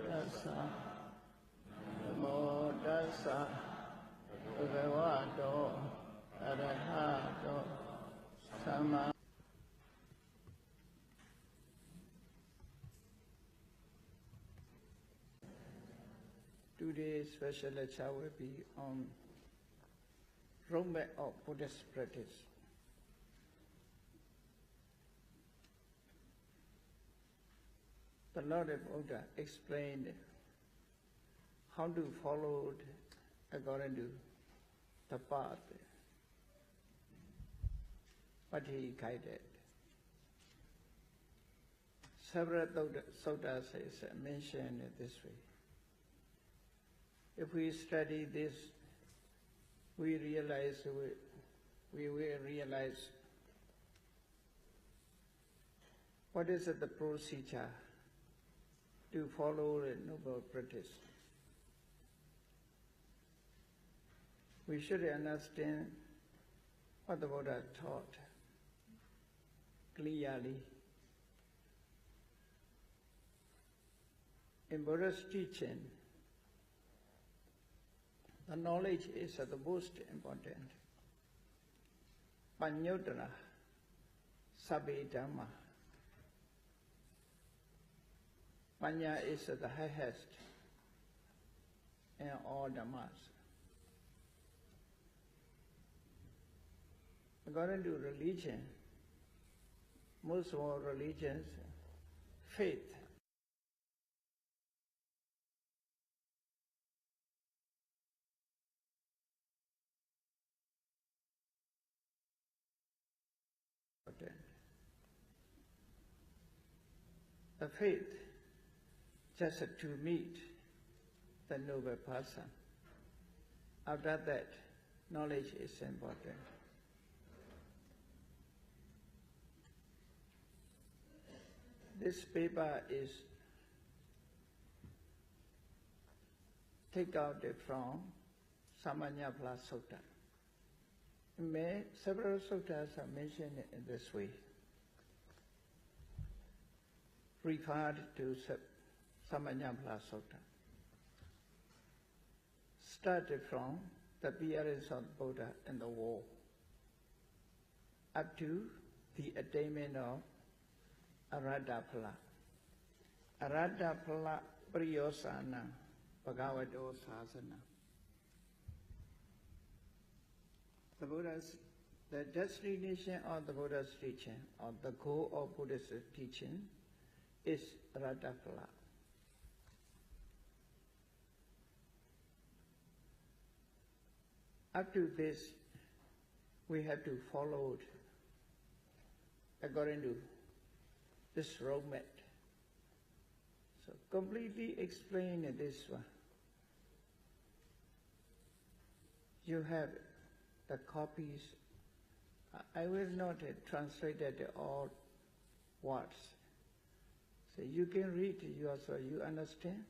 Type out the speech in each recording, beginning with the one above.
tassa namo tassa bhagavato arahato samma. Today's special lecture will be on roadmap of Buddhist practice. The Lord Buddha explained how to follow according to the path, what he guided. Several suttas is mentioned this way. If we study this, we will realize what is the procedure to follow the noble practice. We should understand what the Buddha taught clearly. In Buddha's teaching, the knowledge is the most important. Panyodana, Abhidhamma. Panya is the highest in all dhammas. According to religion, most of all religions, faith the faith just to meet the noble person. After that, knowledge is important. This paper is taken out from Samanyapla Sutta. Several suttas are mentioned in this way, referred to Samanyapla Sutta. Started from the appearance of Buddha in the world up to the attainment of Abhidhamma. Abhidhamma Priyosana Bhagavato Sasana. The destination of the Buddha's teaching, or the goal of Buddha's teaching, is Abhidhamma. Up to this, we have to follow it according to this roadmap. So completely explain this one. You have the copies. I will not translate all words. So you can read yourself, you understand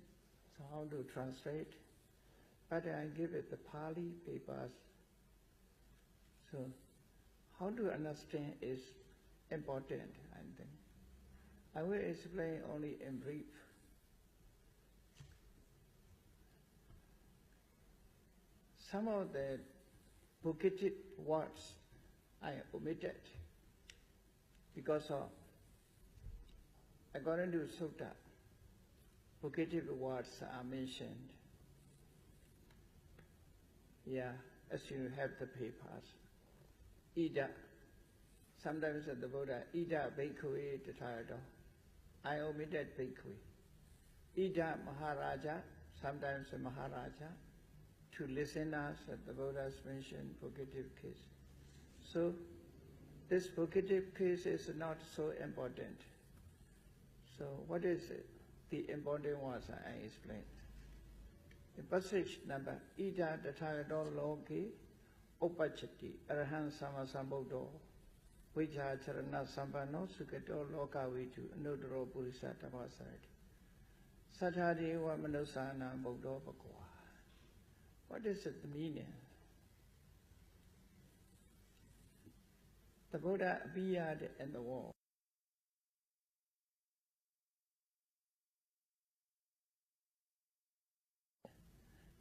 so how to translate. But I give it the Pali papers. So how to understand is important, I think. I will explain only in brief. Some of the vocative words I omitted because of, according to Sutta, vocative words are mentioned. Yeah, as you have the papers. Ida, sometimes the Buddha, Ida Bhikkhave Tathagata. I omitted Bhikkhave. Ida Maharaja, sometimes Maharaja. To listeners, the Buddha's mentioned vocative case. So, this vocative case is not so important. So, what is it? The important ones I explained. The passage number, Ida Tathagata Loke Upachati Arhan Samasambuddho Vijja Charana Sambano Sukato Loka Vitu Nudro Purisa Tapasarati Sathadi Vamanusana Buddho Pakwa. What is the meaning? The Buddha appeared in the world.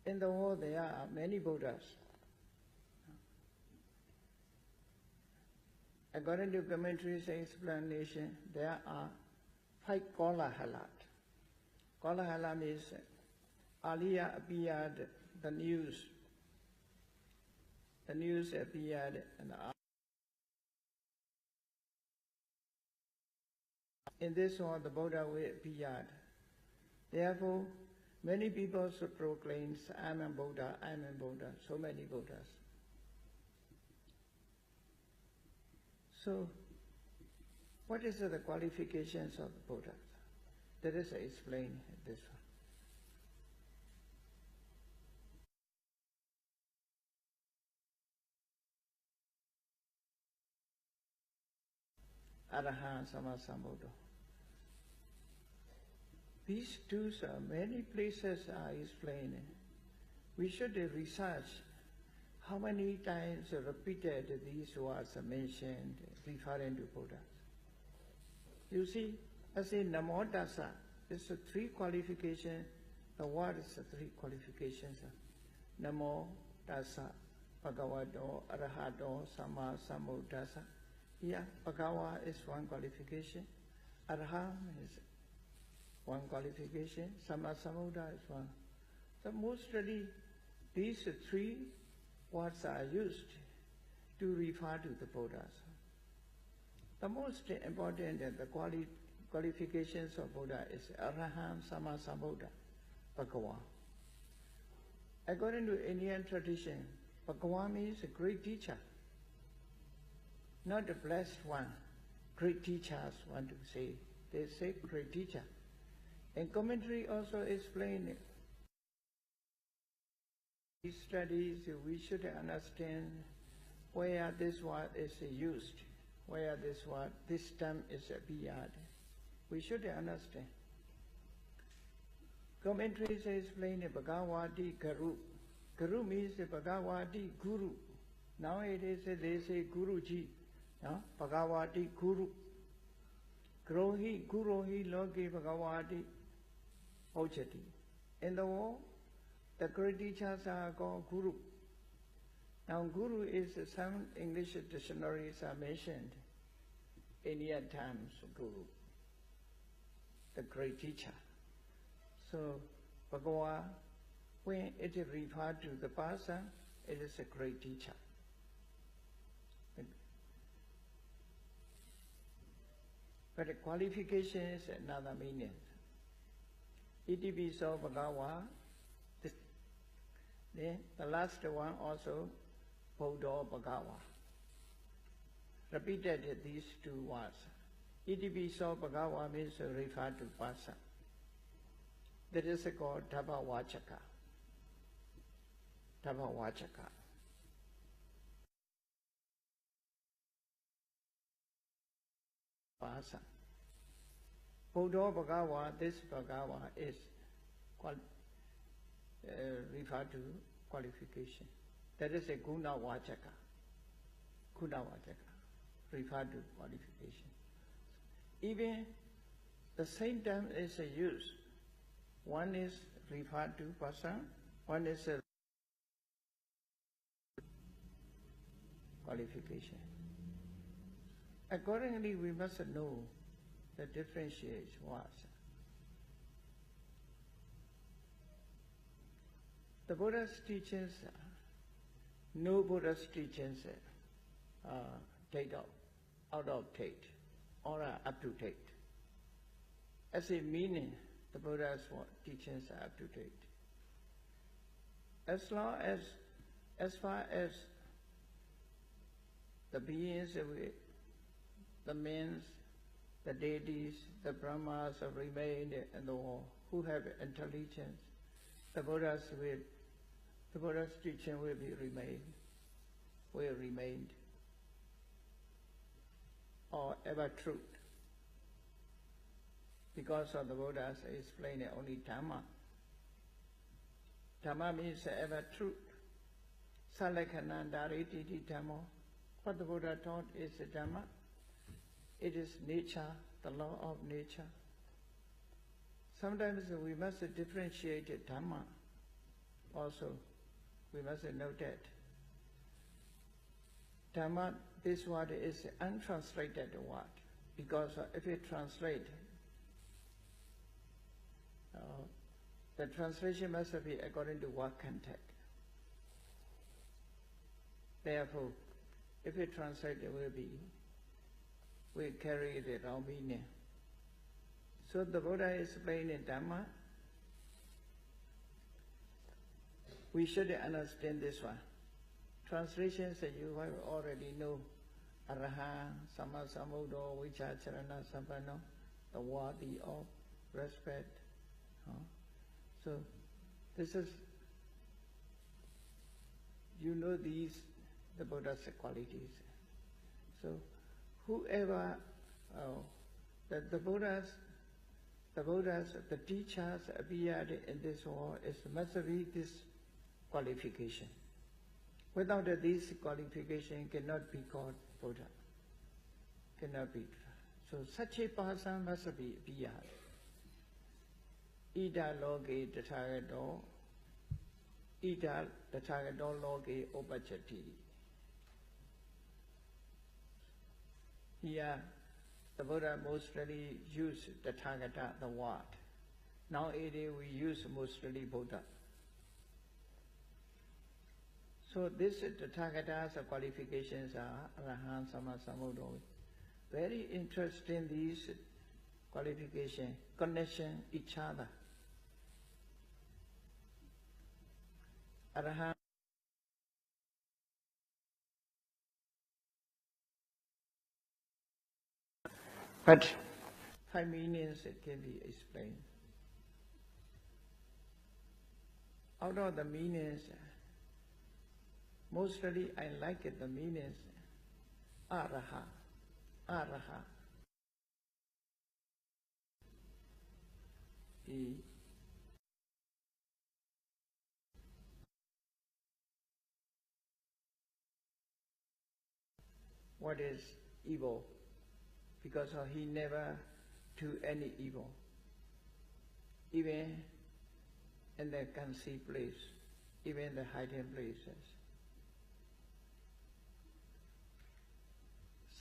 In the world there are many Buddhas. According to commentaries and explanation, there are 5 Kolahalat. Kolahala means earlier appeared the news. The news appeared and in this world the Buddha will appeared. Therefore, many people should proclaim, I am a Buddha, I am a Buddha, so many Buddhas. So, what is the qualifications of the Buddha? That is explained in this one. Arahant Sammasambuddha. These two many places are explained. We should research how many times repeated these words are mentioned referring to Buddha. You see, as in Namo Tassa, it's 3 qualifications. The word is 3 qualifications. Namo Tassa, Bhagavato, Arahato, Samma Sambuddhassa. Here, Bhagava is 1 qualification. Araha is 1 qualification. Samma Sambuddha is 1. So mostly these 3 words are used to refer to the Buddhas. The most important the qualifications of Buddha is Araham Samma Sambuddha, Bhagava. According to Indian tradition, Bhagava means a great teacher, not a blessed one. Great teachers want to say. They say great teacher. And commentary also explain it. These studies, we should understand where this word is used, where this term is appeared. We should understand. Commentaries explain Bhagavati Guru. Guru means Bhagavati Guru. Nowadays they say Guruji. No? Bhagavati Guru. Grohi, Gurohi, Loki, Bhagavati, Ochati. In the world, the great teachers are called Guru. Now Guru is some English dictionaries are mentioned. Indian terms, Guru, the great teacher. So Bhagava, when it is referred to the person, it is a great teacher. But the qualification is another meaning. Iti piso Bhagava. Then the last one also, Bodho Bhagava. Repeated these 2 words. Iti piso Bhagava means refer to person. That is called Tapa Vachaka. Tapa Vachaka. Person. Bodho Bhagava, this Bhagava is called refer to qualification. That is a Guna Vachaka. Guna Vachaka. Refer to qualification. Even the same term is used. One is referred to person, one is a qualification. Accordingly, we must know the differentiation words. The Buddha's teachings, no Buddha's teachings take out of date or are up to date. As a meaning, the Buddha's teachings are up to date. As far as the beings, the men, the deities, the Brahmas have remained in the world, who have intelligence, the Buddha's teaching will remain, or ever truth. Because of the Buddha's explaining only Dhamma. Dhamma means ever truth. Salakhanandariti Dhamma. What the Buddha taught is the Dhamma. It is nature, the law of nature. Sometimes we must differentiate Dhamma. also we must note that Dhamma, this word is untranslated word, because if you translate, the translation must be according to word context. Therefore, if you translate, it will carry the wrong meaning. So the Buddha is explaining Dhamma. We should understand this one. Translations that you have already know. Araha, Sammasambuddho, Vichacharana, Sampano, the worthy of respect. So this is, you know these, the Buddha's qualities. So whoever, the Buddhas, the teachers appeared in this world must read this qualification. Without this qualification, cannot be called Buddha. Cannot be. So such a person must be appeared. Ida loge tathagato, ida tathagato loge opachati. Here, the Buddha mostly use Tathagata, the word. Nowadays we use mostly Buddha. So this Tathagata's qualifications are Arahant, Sammasambuddho. Very interesting, these qualifications, connection each other. Arahant. But 5 meanings it can be explained. Out of the meanings, mostly I like it, the meanings, Araha, Araha. What is evil? Because he never do any evil, even in the concealed place, even in the hiding places.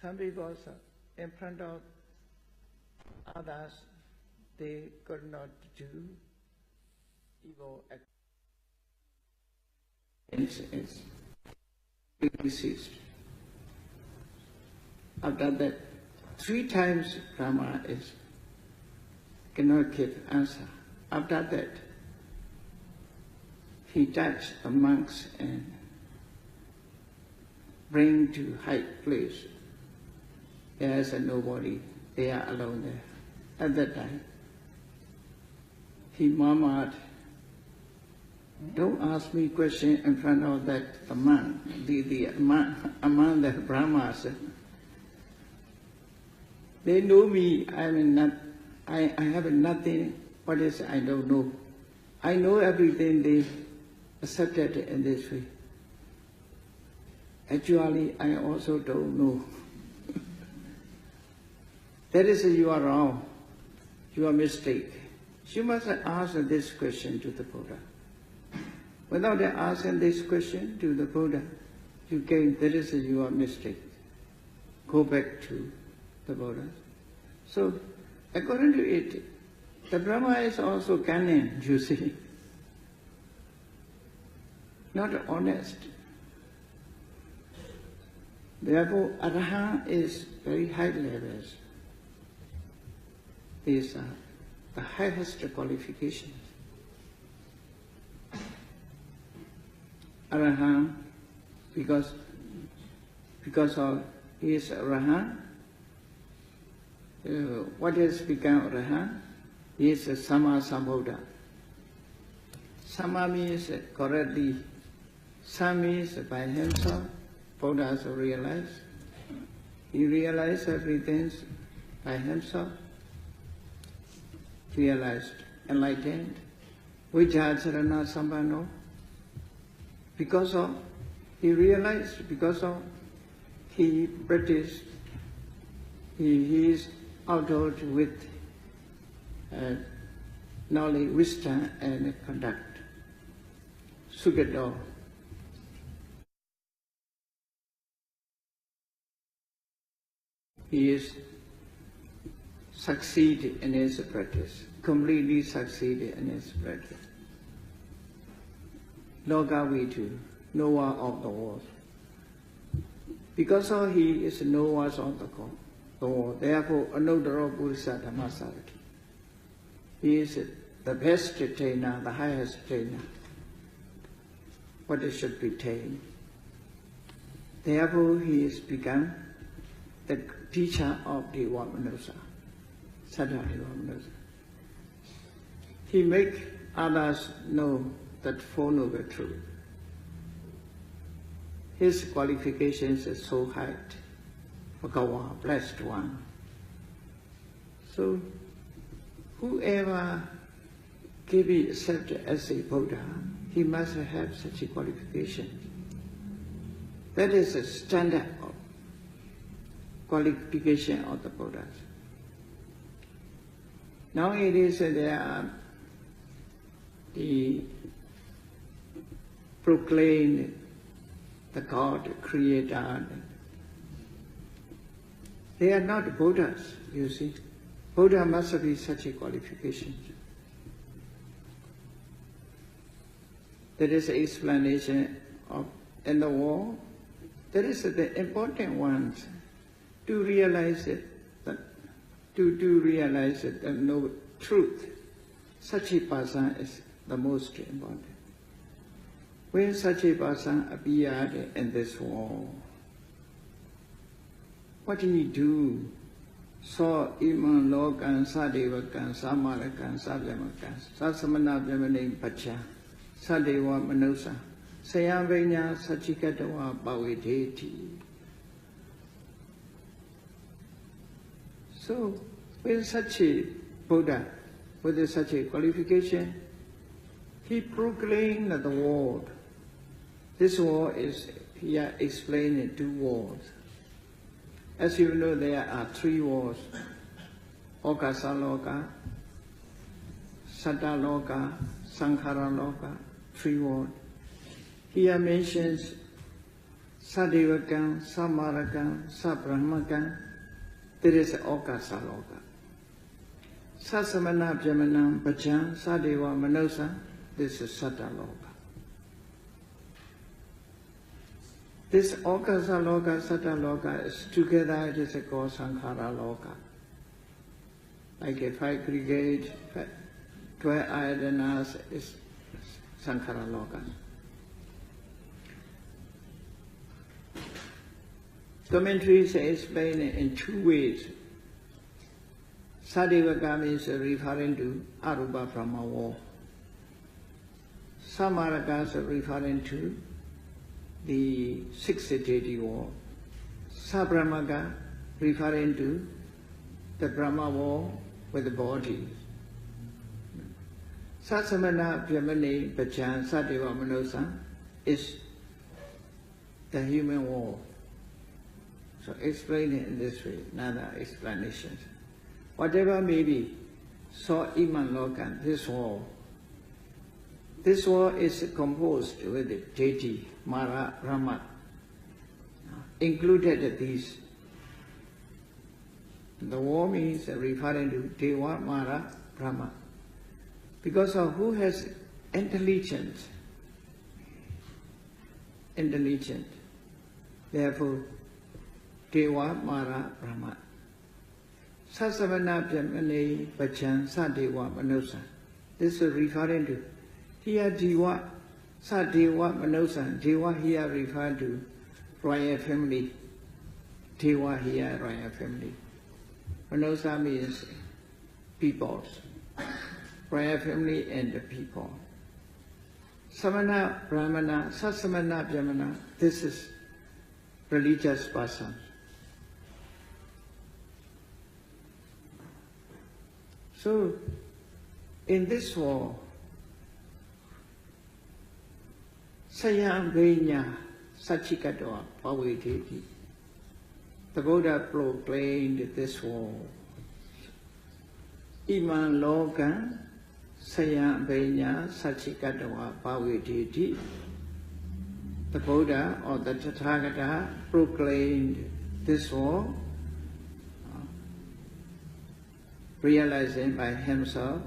Some people, in front of others, they could not do evil acts. It ceased. After that, 3 times Brahma cannot give answer. After that, he touched the monks and bring to high place. There is nobody, they are alone there. At that time, he murmured, "Don't ask me question in front of that monk, among the Brahmas. They know me, I have nothing, what is I don't know. I know everything, they accepted in this way. Actually, I also don't know." That is, you are wrong, you are mistake. You must ask this question to the Buddha. Without asking this question to the Buddha, that is your mistake. Go back to the Buddha. So, according to it, the Brahma is also cunning, you see. Not honest. Therefore, Arahant is very high levels. These are the highest qualifications. Arahant, because of his Arahant, what has become Arahant? He is a Sammasambuddha. Samma means correctly. Sam means by himself. Buddha has realized. He realized everything by himself. Realized, enlightened. Vichacharana Sampano. Because of, he realized, because of, he practiced, he is outdoors with knowledge, wisdom and conduct. Sugato. He is succeeded in his practice, completely succeeded in his practice. Lokavitu, knower of the world. Because of he is knower of the world, therefore, Anuttara Purisa Dhammasarati. He is the best trainer, the highest trainer. What it should be taken. Therefore, he has become the teacher of Deva Manusa, Saddha Deva Manusa. He makes others know that follow the truth. His qualifications are so high. Bhagawa, blessed one. So, whoever can be accepted as a Buddha, he must have such a qualification. That is the standard of qualification of the Buddhas. Nowadays there are the proclaimed the God, Creator. They are not Buddhas, you see. Buddha must be such a qualification. There is an explanation of in the world. There is the important ones to realize it, to realize it and know truth. Such a person is the most important. When such a person appeared in this world, what did he do? So iman lokan sadevakan samarakan savyamakan sasamana vyamanim pacha sadeva manusa sayavenya sachikatawa bhavideti. So with such a Buddha, with such a qualification, he proclaimed the world. This world is here explained in two worlds. As you know, there are three worlds: Okasa Loka, Saddha Loka, Sankhara Loka, three worlds. Here mentions Sadevakan, Samarakan, Sabrahmakan. There is Okasa Loka. Sasamana Brahmanam Bhajan, Sadeva Manosa, this is Saddha Loka. This Okasa Loka, Saddha Loka is together, it is called Sankhara Loka. Like a 5 brigade, 12 ayanas is Sankhara Loka. Commentaries explain it in two ways. Sadevaka means referring to Arupa Brahma world. Samaraka is referring to the 6th deity world. Sabrahmaka referring to the Brahma world with the body. Sasamana Brahmani Bhajan Sadeva Manosa is the human world. So explain it in this way, another explanations. Whatever may be, so iman lokan, this world. This world is composed with the deity, Mara, Brahma, included these. The world means referring to Deva, Mara, Brahma. Because of who has intelligence, therefore, Deva, Mara, Brahma. Sasamana Brahmane Bhajan Sadeva Manosa. This is referring to here Deva, Sadeva Manosa. Deva here referred to royal family. Deva here royal family. Manosa means peoples. Royal family and the people. Samana Brahmana, Sasamana Brahmana. This is religious person. So, in this world, Sayam Venya Sachikatoa Bhavideti, the Buddha proclaimed this world. Iman Loka Sayam Benya Sachikatawa Bhavititi. The Buddha or the Tathagata proclaimed this war, realizing by himself,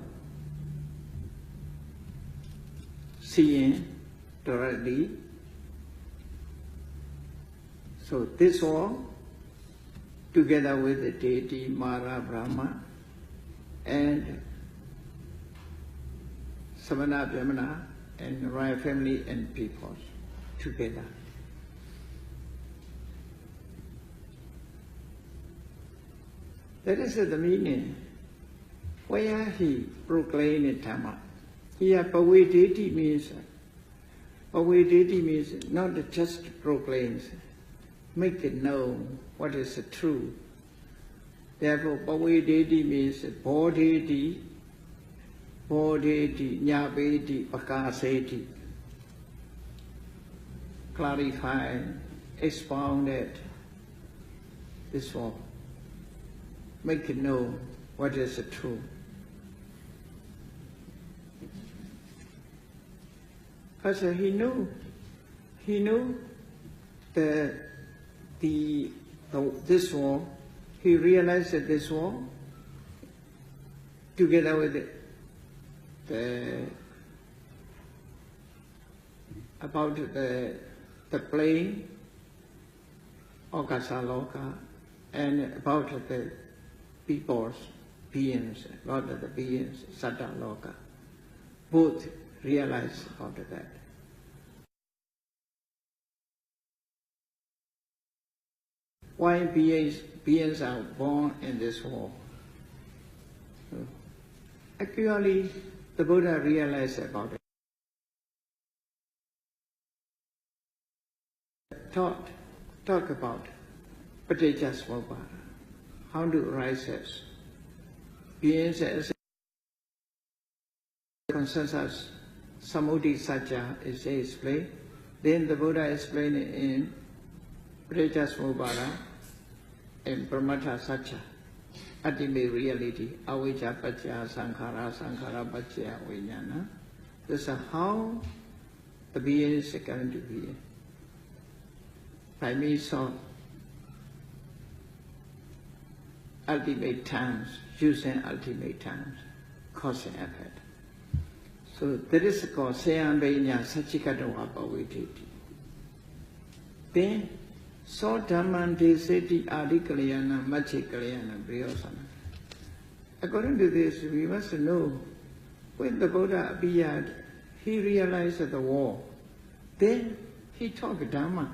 seeing directly. So this war, together with the deity Mara Brahma and Samana Brahmana and royal family and people together. That is the meaning. Where he proclaimed Dhamma. Here, Pavideti means not just proclaims, make it known what is the truth. Therefore, Pavideti means Bodheti, Nyabeti, Pakaseti. Clarify, expounded this one. Make it known what is the truth. Because he knew this war, he realized that this war, together with about the plane, Okasaloka, and about the people's beings, about the beings, Sattaloka, both realized about that. Why beings are born in this world? Actually, the Buddha realized about it. Talk about Paticcasamuppada, how to rise as beings as consensus Samudhi Satya is explained. Then the Buddha explained it in Paticcasamuppada and Pramata Satya, ultimate reality, Avijja Paccaya Sankhara, Sankhara Paccaya Vijnana. This is how the being is going to be. By means of ultimate terms, using ultimate terms, cause and effect. So that is called Sayambenya Sachikatawa Bhavititi. Then So Dhamman Deseti Adi Kalyana Machi Kalyana Briyosana. According to this, we must know when the Buddha appeared, he realized the war. Then he taught Dhamma.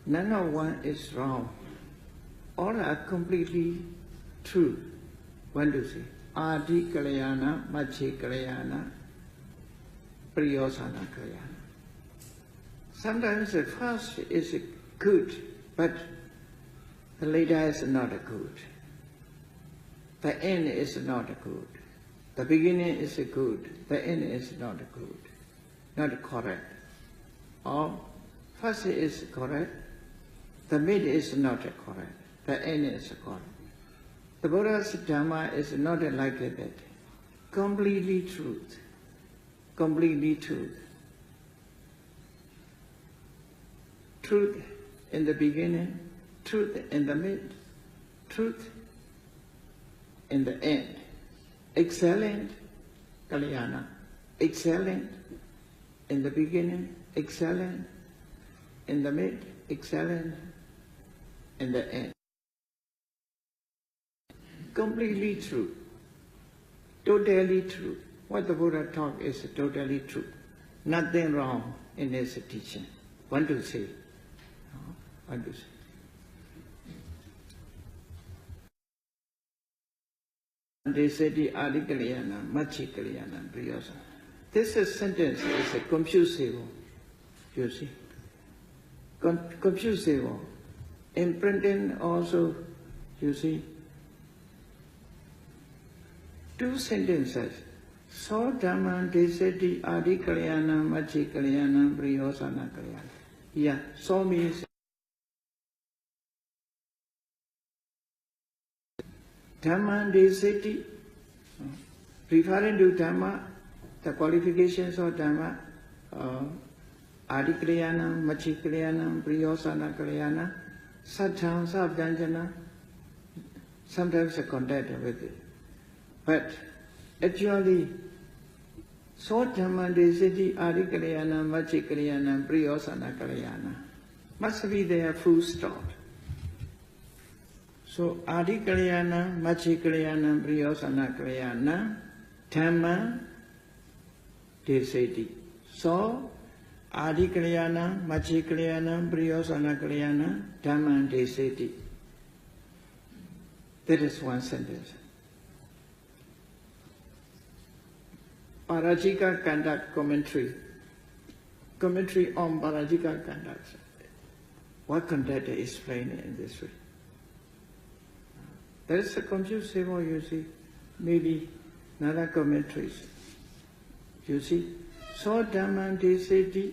None of one is wrong. All are completely true. One to say, Adi Kalyana, Machi Kalyana, Priyosana Kalyana. Sometimes the first is good, but the later is not good. The end is not good. The beginning is good, the end is not good, not correct. Or first is correct, the mid is not correct, the end is correct. The Buddha's Dhamma is not like that. Completely truth. Completely truth. Truth in the beginning, truth in the mid, truth in the end. Excellent Kalyana. Excellent in the beginning, excellent in the mid, excellent in the end. Completely true. Totally true. What the Buddha taught is totally true. Nothing wrong in his teaching. One to say. One to say. Deseti Adi Kalyana, Machi Kalyana, Priyosana. This sentence is confusing. You see? Confusing. In printing also, you see, two sentences. So Dhamman Deseti Adi Kalyana, Machi Kalyana, Priyosana Kalyana. Yeah, so means Dhamma desati, referring to Dhamma, the qualifications of Dhamma, Adikalyana, Machikalyana, Priyosana Kalyana, Sattham, Sabjanjana, sometimes a contact with it. But actually, so Dhamma desati, Adikalyana, Machikalyana, Priyosana Kalyana must be there full stop. So Adikalyana, Machikalyana, Priyosana Kalyana, Dhamma desati. So Adikalyana, Machikalyana, Priyosana Kalyana, Dhamma desati. That is one sentence. Parajika Kandak commentary. Commentary on Parajika Kandak. What conduct is explained in this way? There is a confused you see, maybe another commentaries. You see, so Dhamma desati,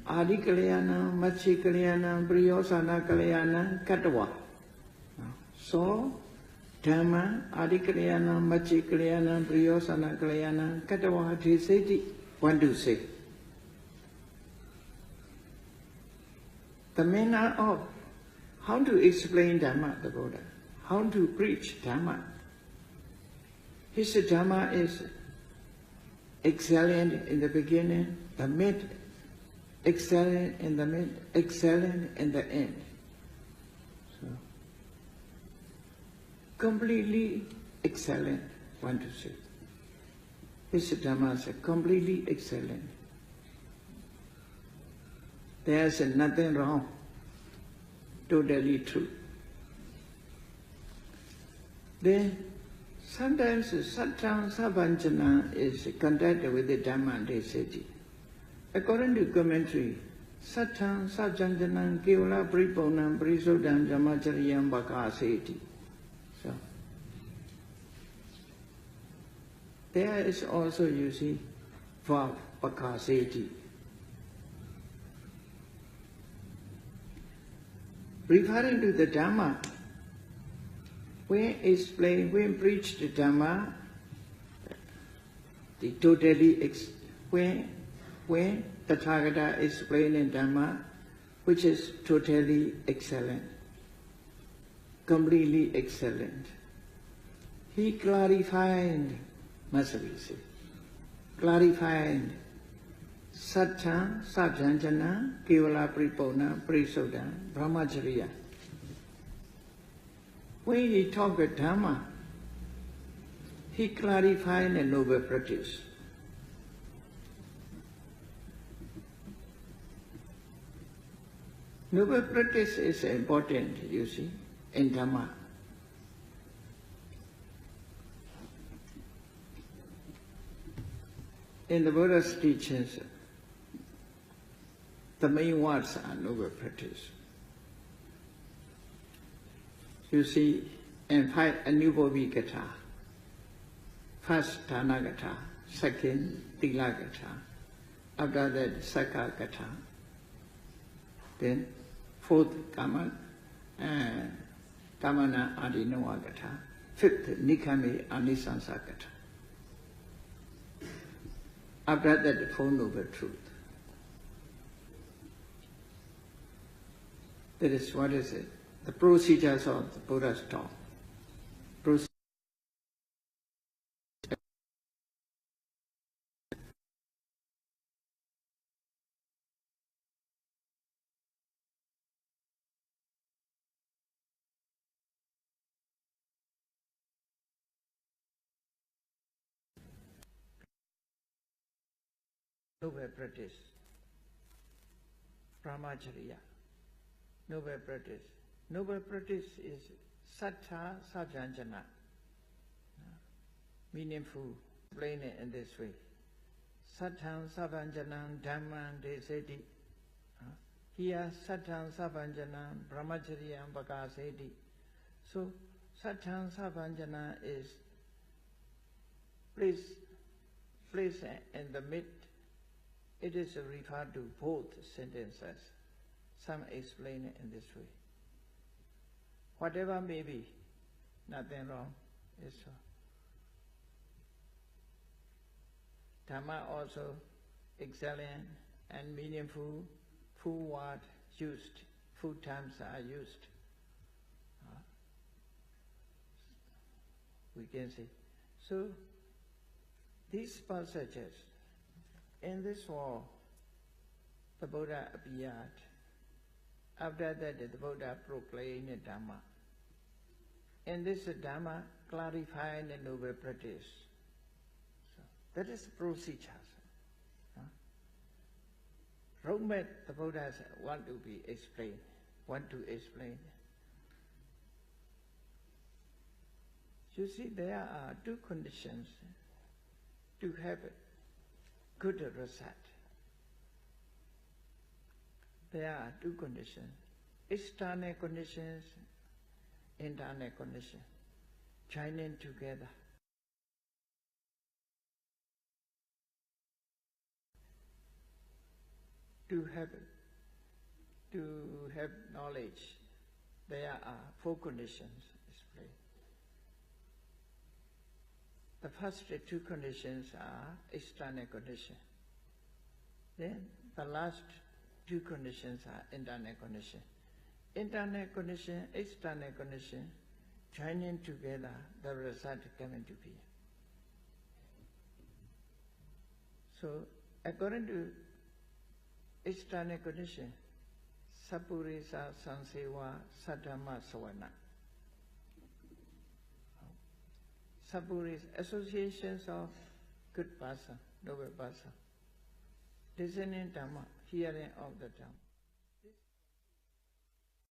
Adikalyana, Machikalyana, Priyosana Kalyana, Katawa. So Dhamma, Adikalyana, Machikalyana, Priyosana Kalyana, Katawa desati. One to say. The manner of how to explain Dhamma, the Buddha, how to preach Dhamma. His Dhamma is excellent in the beginning, the mid, excellent in the mid, excellent in the end. So, completely excellent, one to say. His Dhamma is completely excellent. There's nothing wrong, totally true. Then sometimes Sattham Sabanjana is conducted with the Dhamma desati. According to commentary, Sattham Sabanjana Kevala Priponam Prisodam Jamachariyam Bakaseti. So there is also, you see, verb Bakaseti. Referring to the Dhamma, when preached the Dhamma, the totally when the Tathagata explained Dhamma, which is totally excellent, completely excellent. He clarified, must be said, clarified Sattham, Sabjanjana, Kevala Pripona, Prisoda, Brahmacharya. When he talked with Dhamma, he clarified the noble practice. Noble practice is important, you see, in Dhamma. In the Buddha's teachings, the main words are noble practice. You see, in five Anubhavi Gatha, first Dana Gatha, second Tila Gatha, after that Sakha Gatha, then fourth Kamana Adinoa Gatha, fifth Nikame Anisansa Gatha. After that, the Four Noble Truth. That is, what is it? The procedures of the Buddha's talk. Noble practice, Brahmacharya, noble practice. Noble practice is Sattha Sabjanjana. Meaningful, explain it in this way. Sattham Sabjanjanam Dhamman Deseti. Here Sattham Sabjanjanam Brahmacharyam Bakaseti. So Sattham Sabjanjana is placed in the mid. It is referred to both sentences. Some explain it in this way. whatever may be, nothing wrong is so. Dhamma also excellent and meaningful, full word used, full terms are used. We can say. So, these passages, in this war, the Buddha appeared. After that, the Buddha proclaimed Dhamma. And this Dhamma clarified the noble practice. So, that is the procedure. Roadmap the Buddha want to be explained, want to explain. You see, there are two conditions to have a good result. There are two conditions, external conditions, internal conditions, joining together. To have knowledge, there are four conditions displayed. The first two conditions are external conditions. Then the last two conditions are internal conditions. Internal condition, external condition, joining together, the result coming to be. So, according to external condition, Sapurisa Sansewa Sadhamma Sawana. Sapuris, associations of good person, noble person, listening Dhamma, hearing of the Dhamma.